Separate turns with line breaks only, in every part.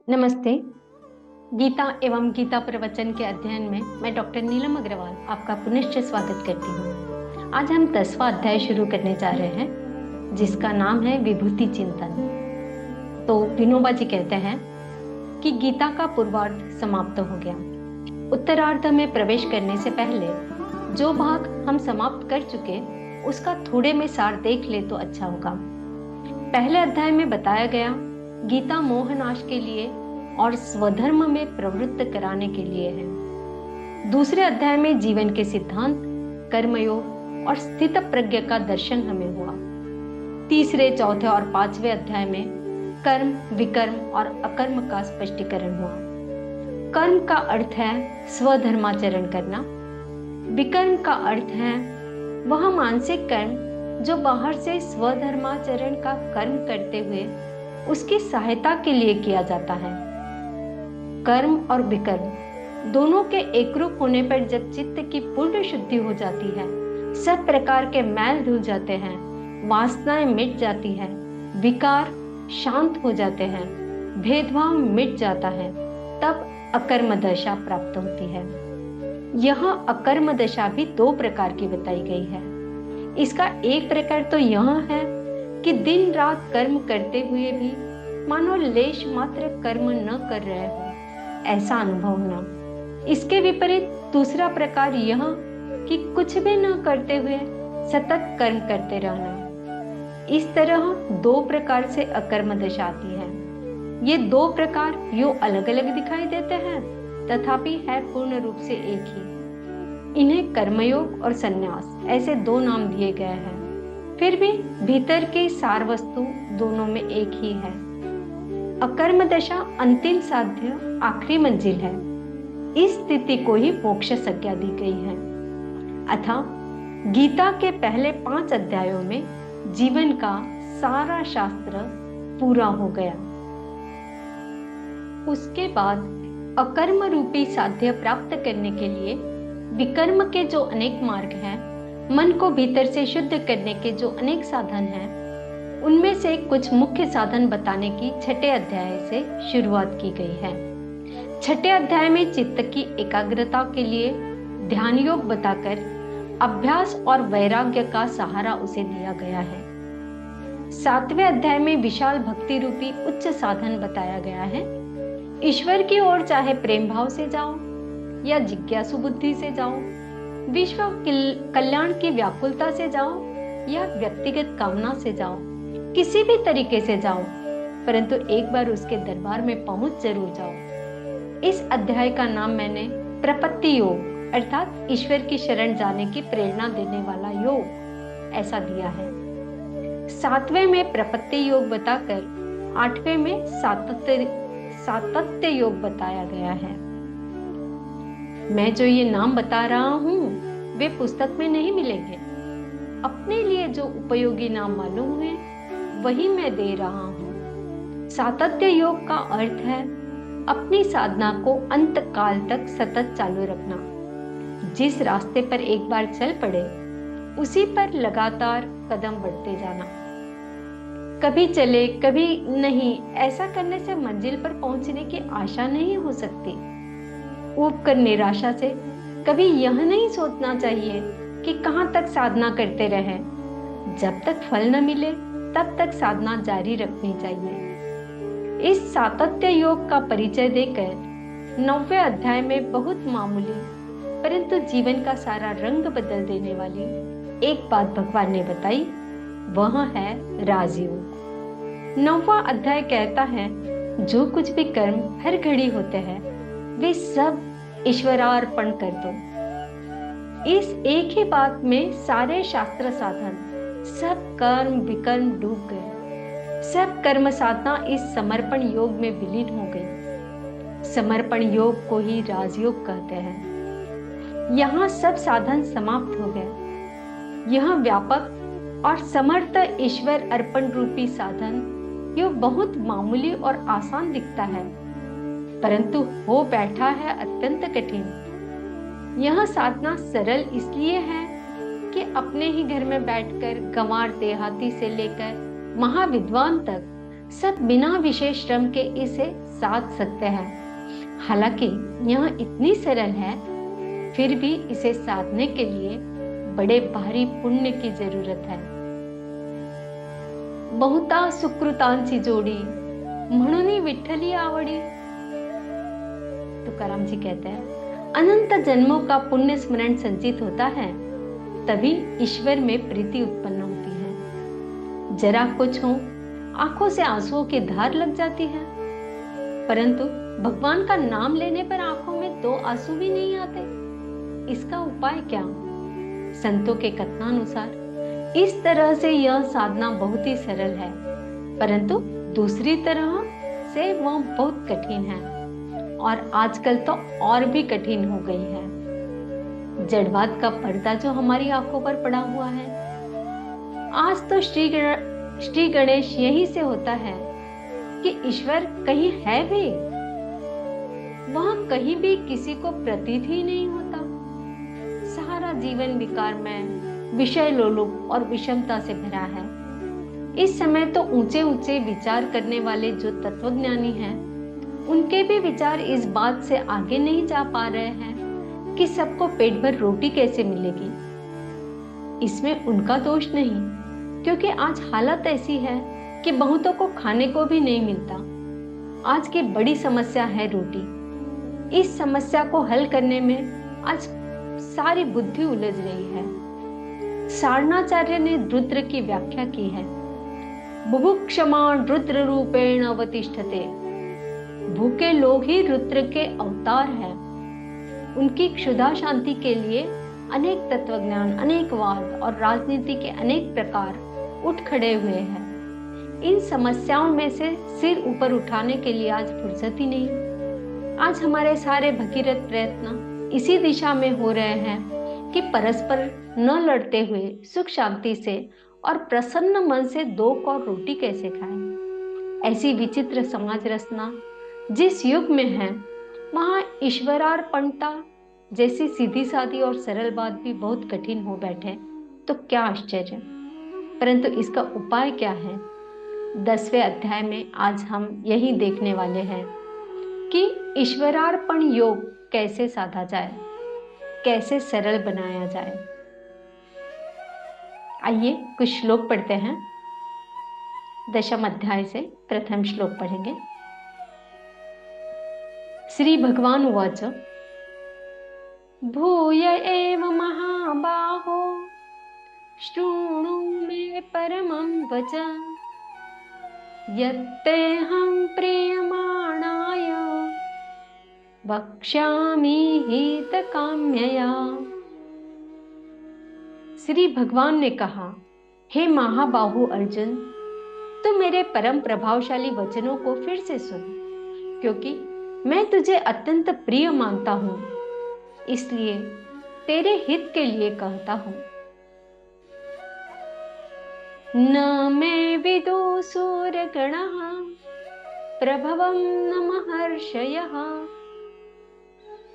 नमस्ते। गीता एवं गीता प्रवचन के अध्ययन में मैं डॉक्टर नीलम अग्रवाल आपका पुनश्च स्वागत करती हूँ। आज हम 10वां अध्याय शुरू करने जा रहे हैं, जिसका नाम है विभूति चिंतन। तो विनोबा जी कहते हैं कि गीता का पूर्वार्ध समाप्त हो गया। उत्तरार्ध में प्रवेश करने से पहले जो भाग हम समाप्त कर चुके उसका थोड़े में सार देख ले तो अच्छा होगा। पहले अध्याय में बताया गया गीता मोहनाश के लिए और स्वधर्म में प्रवृत्त कराने के लिए है। दूसरे अध्याय में जीवन के सिद्धांत, कर्मयोग और स्थित प्रज्ञ का दर्शन हमें हुआ। तीसरे, चौथे और पांचवें अध्याय में कर्म, विकर्म और अकर्म का स्पष्टीकरण हुआ। कर्म का अर्थ है स्वधर्माचरण करना। विकर्म का अर्थ है वह मानसिक कर्म जो बाहर से स्वधर्माचरण का कर्म करते हुए उसकी सहायता के लिए किया जाता है। कर्म और विकर्म दोनों के एकरूप होने पर जब चित्त की पूर्ण शुद्धि हो जाती है, सब प्रकार के मैल धुल जाते हैं, वासनाएं मिट जाती है, विकार शांत हो जाते हैं, भेदभाव मिट जाता है, तब अकर्म दशा प्राप्त होती है। यह अकर्म दशा भी 2 प्रकार की बताई गई है। इसका एक प्रकार तो यह है कि दिन रात कर्म करते हुए भी मानो लेश मात्र कर्म न कर रहे हो, ऐसा अनुभव होना। इसके विपरीत दूसरा प्रकार यह कि कुछ भी न करते हुए सतत कर्म करते रहना। इस तरह 2 प्रकार से अकर्म दशा आती है। ये 2 प्रकार यूं अलग अलग दिखाई देते हैं, तथापि है पूर्ण रूप से एक ही। इन्हें कर्मयोग और संन्यास ऐसे 2 नाम दिए गए हैं। फिर भी भीतर की सार वस्तु दोनों में एक ही है। अकर्म दशा अंतिम साध्य आखिरी मंजिल है। इस स्थिति को ही मोक्ष संज्ञा दी गई है। अतः गीता के पहले 5 अध्यायों में जीवन का सारा शास्त्र पूरा हो गया। उसके बाद अकर्म रूपी साध्य प्राप्त करने के लिए विकर्म के जो अनेक मार्ग हैं, मन को भीतर से शुद्ध करने के जो अनेक साधन हैं, उनमें से कुछ मुख्य साधन बताने की 6ठे अध्याय से शुरुआत की गई है। 6ठे अध्याय में चित्त की एकाग्रता के लिए ध्यान योग बताकर अभ्यास और वैराग्य का सहारा उसे दिया गया है। 7वें अध्याय में विशाल भक्ति रूपी उच्च साधन बताया गया है। ईश्वर की ओर चाहे प्रेम भाव से जाओ या जिज्ञासु बुद्धि से जाओ, विश्व कल्याण की व्याकुलता से जाओ या व्यक्तिगत कामना से जाओ, किसी भी तरीके से जाओ, परंतु एक बार उसके दरबार में पहुंच जरूर जाओ। इस अध्याय का नाम मैंने प्रपत्ति योग अर्थात ईश्वर की शरण जाने की प्रेरणा देने वाला योग ऐसा दिया है। 7वें में प्रपत्ति योग बताकर 8वें में सातत्य योग बताया गया है। मैं जो ये नाम बता रहा हूँ वे पुस्तक में नहीं मिलेंगे। अपने लिए जो उपयोगी नाम मालूम हुए वही मैं दे रहा हूँ। सातत्य योग का अर्थ है अपनी साधना को अंत काल तक सतत चालू रखना। जिस रास्ते पर एक बार चल पड़े उसी पर लगातार कदम बढ़ते जाना। कभी चले कभी नहीं, ऐसा करने से मंजिल पर पहुंचने की आशा नहीं हो सकती। ऊब कर निराशा से कभी यह नहीं सोचना चाहिए कि कहां तक साधना करते रहें। जब तक फल न मिले तब तक साधना जारी रखनी चाहिए। इस सातत्य योग का परिचय देकर 9वें अध्याय में बहुत मामूली परंतु जीवन का सारा रंग बदल देने वाली एक बात भगवान ने बताई, वह है राजयोग। 9वां अध्याय कहता है जो कुछ भी कर्म हर घड़ी होते हैं वे सब ईश्वरार्पण कर दो। इस एक ही बात में सारे शास्त्र साधन, सब कर्म विकर्म डूब गए। सब कर्म साधना इस समर्पण योग में विलीन हो गई। समर्पण योग को ही राजयोग कहते हैं। यहाँ सब साधन समाप्त हो गए। यह व्यापक और समर्थ ईश्वर अर्पण रूपी साधन यह बहुत मामूली और आसान दिखता है, परंतु हो बैठा है अत्यंत कठिन। यह साधना सरल इसलिए है कि अपने ही घर में बैठकर गंवार देहाती से लेकर महाविद्वान तक सब बिना विशेष श्रम के इसे साध सकते हैं। हालांकि यह इतनी सरल है, फिर भी इसे साधने के लिए बड़े भारी पुण्य की जरूरत है। बहुता सुकृतांची जोडी म्हणून विठ्ठली आवडी। तुकाराम जी कहते हैं, अनंत जन्मों का पुण्य स्मरण संचित होता है, तभी ईश्वर में प्रीति उत्पन्न होती है। जरा कुछ हो, आंखों से आंसुओं की धार लग जाती है, परंतु भगवान का नाम लेने पर आंखों में 2 आंसू भी नहीं आते। इसका उपाय क्या? संतों के कथनानुसार इस तरह से यह साधना बहुत ही सरल है, परंतु दूसरी तरह से वह बहुत कठिन है, और आजकल तो और भी कठिन हो गई है। जड़वाद का पर्दा जो हमारी आंखों पर पड़ा हुआ है, आज तो श्री गणेश यही से होता है कि ईश्वर कहीं है भी, वहां कहीं भी किसी को प्रतीत ही नहीं होता। सारा जीवन विकार में विषय लोलुप और विषमता से भरा है। इस समय तो ऊंचे ऊंचे विचार करने वाले जो तत्वज्ञानी हैं, उनके भी विचार इस बात से आगे नहीं जा पा रहे हैं कि सबको पेट भर रोटी कैसे मिलेगी। इसमें उनका दोष नहीं, क्योंकि आज हालत ऐसी है कि बहुतों को खाने को भी नहीं मिलता। आज की बड़ी समस्या है रोटी। इस समस्या को हल करने में आज सारी बुद्धि उलझ रही है। सारणाचार्य ने रुद्र की व्याख्या की है, बुभुक्षमाण रुद्र रूपेण अवतिष्ठते। भूखे लोग ही रुद्र के अवतार हैं। उनकी क्षुधा शांति के लिए अनेक तत्वज्ञान, अनेक वाद और राजनीति के अनेक प्रकार उठ खड़े हुए हैं। इन समस्याओं में से सिर ऊपर उठाने के लिए आज फुर्सत ही नहीं। आज हमारे सारे भगीरथ प्रयत्न इसी दिशा में हो रहे हैं कि परस्पर न लड़ते हुए सुख शांति से और प्रसन्न मन से 2 कौर रोटी कैसे खाएं। ऐसी विचित्र समाज रचना जिस युग में है, वहां ईश्वरार्पणता जैसी सीधी सादी और सरल बात भी बहुत कठिन हो बैठे तो क्या आश्चर्य। परंतु इसका उपाय क्या है? 10वें अध्याय में आज हम यही देखने वाले हैं कि ईश्वरार्पण योग कैसे साधा जाए, कैसे सरल बनाया जाए। आइए कुछ श्लोक पढ़ते हैं। 10वें अध्याय से प्रथम श्लोक पढ़ेंगे। श्री भगवान उवाच, भूय एव महाबाहो शृणु मे परमं वचनं यत्तेऽहं प्रीयमाणाय वक्ष्यामि हितकाम्यया। श्री भगवान ने कहा, हे महाबाहु अर्जुन, तू मेरे परम प्रभावशाली वचनों को फिर से सुन, क्योंकि मैं तुझे अत्यंत प्रिय मानता हूं, इसलिए तेरे हित के लिए कहता हूं। न मे विदुषुर्गणाः प्रभवं न महर्षयः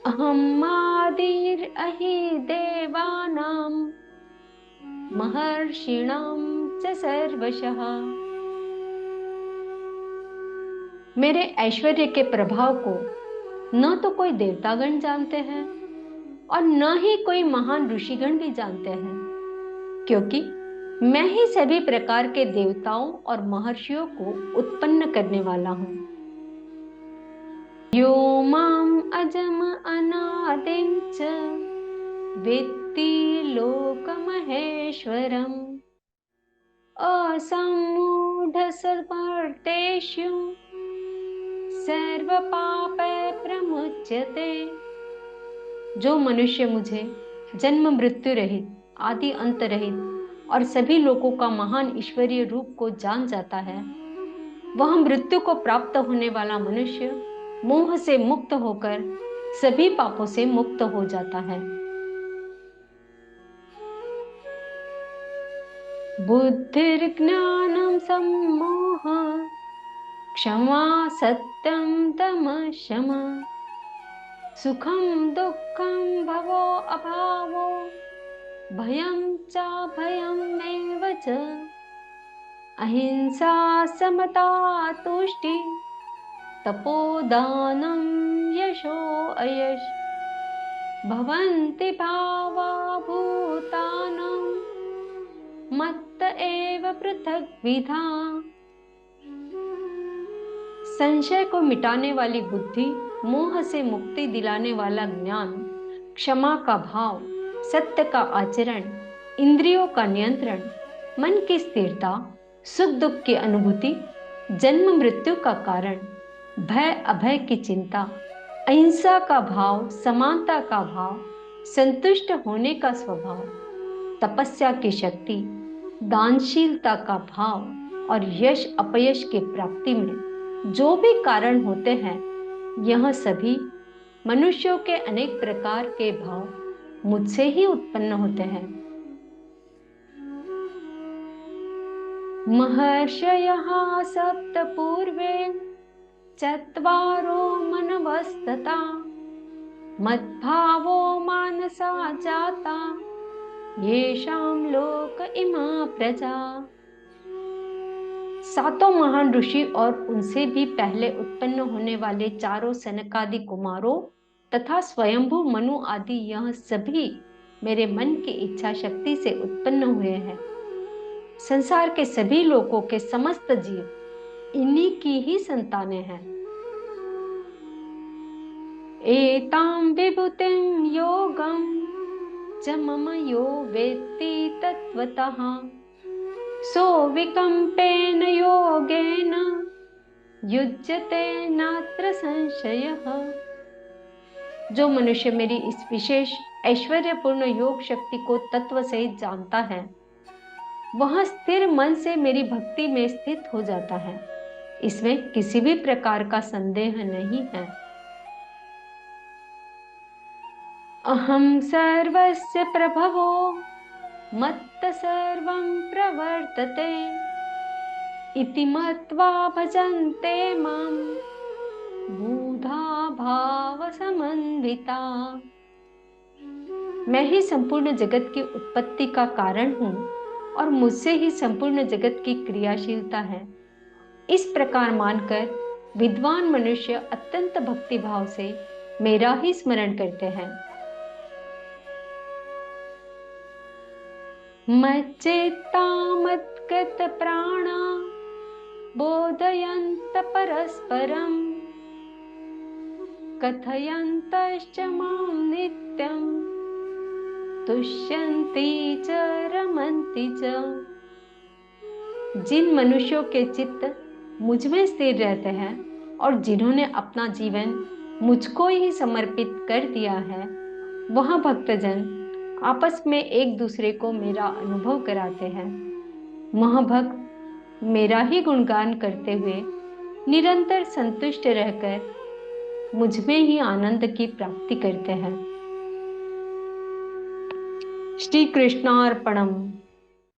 अहमादिरहि देवानां महर्षिणां च सर्वशः। मेरे ऐश्वर्य के प्रभाव को न तो कोई देवतागण जानते हैं और न ही कोई महान ऋषिगण भी जानते हैं, क्योंकि मैं ही सभी प्रकार के देवताओं और महर्षियों को उत्पन्न करने वाला हूं। यो माम अजम अनादिं च वेत्ति लोकमहेश्वरम् असम्मूढ़ सर्वभूतेषु सर्वपापै प्रमुच्यते। जो मनुष्य मुझे जन्म मृत्यु रहित, आदि अंत रहित और सभी लोगों का महान ईश्वरीय रूप को जान जाता है, वह मृत्यु को प्राप्त होने वाला मनुष्य मोह से मुक्त होकर सभी पापों से मुक्त हो जाता है। बुद्धिर्ज्ञानं सम्मोह क्षमा सत्यं दमः शमा सुखं दुःखं भवो अभावो भयं च भयमेव च अहिंसा समता तुष्टि तपोदानं यशो अयश भवन्ति भावा भूतानां मत्त एव पृथग्विधा। संशय को मिटाने वाली बुद्धि, मोह से मुक्ति दिलाने वाला ज्ञान, क्षमा का भाव, सत्य का आचरण, इंद्रियों का नियंत्रण, मन की स्थिरता, सुख दुख की अनुभूति, जन्म मृत्यु का कारण, भय अभय की चिंता, अहिंसा का भाव, समानता का भाव, संतुष्ट होने का स्वभाव, तपस्या की शक्ति, दानशीलता का भाव और यश अपयश की प्राप्ति में जो भी कारण होते हैं, यह सभी मनुष्यों के अनेक प्रकार के भाव मुझसे ही उत्पन्न होते हैं। महर्षयः सप्त पूर्वे चत्वारो मनवस्तता मद्भावो मानसा जाता येषां लोक इमा प्रजा। सातों महान ऋषि और उनसे भी पहले उत्पन्न होने वाले चारों सनकादि कुमारों तथा स्वयंभू मनु आदि, यह सभी मेरे मन की इच्छा शक्ति से उत्पन्न हुए हैं। संसार के सभी लोगों के समस्त जीव इन्हीं की ही संतानें हैं। एतां विभूतिं योगं च मम यो वेत्ति तत्वतः सो विकम्पेन योगेन युज्यते नात्र संशयः। जो मनुष्य मेरी इस विशेष ऐश्वर्यपूर्ण योग शक्ति को तत्व सहित जानता है, वह स्थिर मन से मेरी भक्ति में स्थित हो जाता है। इसमें किसी भी प्रकार का संदेह नहीं है। अहम सर्वस्य प्रभवो मत्त सर्वं प्रवर्तते इति मत्वा भजन्ते मां मूढ़ा भाव समन्विता। मैं ही संपूर्ण जगत की उत्पत्ति का कारण हूँ और मुझसे ही संपूर्ण जगत की क्रियाशीलता है। इस प्रकार मानकर विद्वान मनुष्य अत्यंत भक्ति भाव से मेरा ही स्मरण करते हैं। मच्चित्ता मद्गत प्राणा बोधयन्त परस्परं कथयन्तश्च मां नित्यं तुष्यन्ति च रमन्ति च। जिन मनुष्यों के चित्त मुझ में स्थिर रहते हैं और जिन्होंने अपना जीवन मुझको ही समर्पित कर दिया है, वह भक्तजन आपस में एक दूसरे को मेरा अनुभव कराते हैं। वह भक्त मेरा ही गुणगान करते हुए निरंतर संतुष्ट रहकर मुझ में ही आनंद की प्राप्ति करते हैं। श्री कृष्णार्पणम।